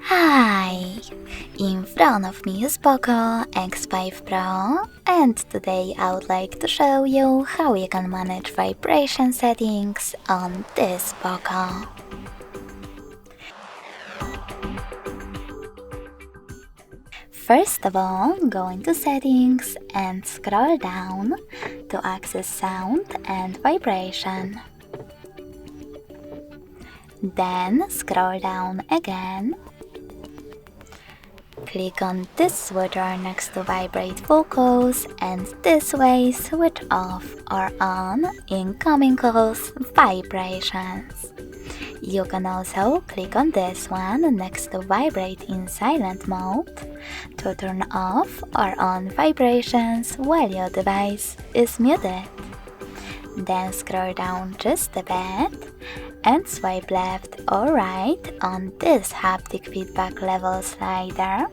Hi! In front of me is POCO X5 Pro, and today I would like to show you how you can manage vibration settings on this POCO. First of all, go into Settings and scroll down to access Sound and Vibration. Then scroll down again. Click on this switcher next to Vibrate Focus, and this way switch off or on incoming calls vibrations. You can also click on this one next to Vibrate in silent mode to turn off or on vibrations while your device is muted. Then scroll down just a bit and swipe left or right on this haptic feedback level slider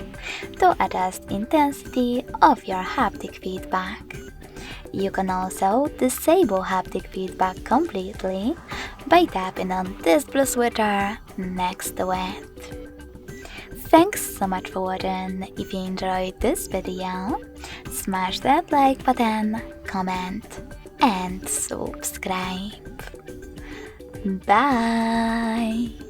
to adjust intensity of your haptic feedback. You can also disable haptic feedback completely by tapping on this blue switcher next to it. Thanks so much for watching. If you enjoyed this video, smash that like button, comment, and subscribe. Bye!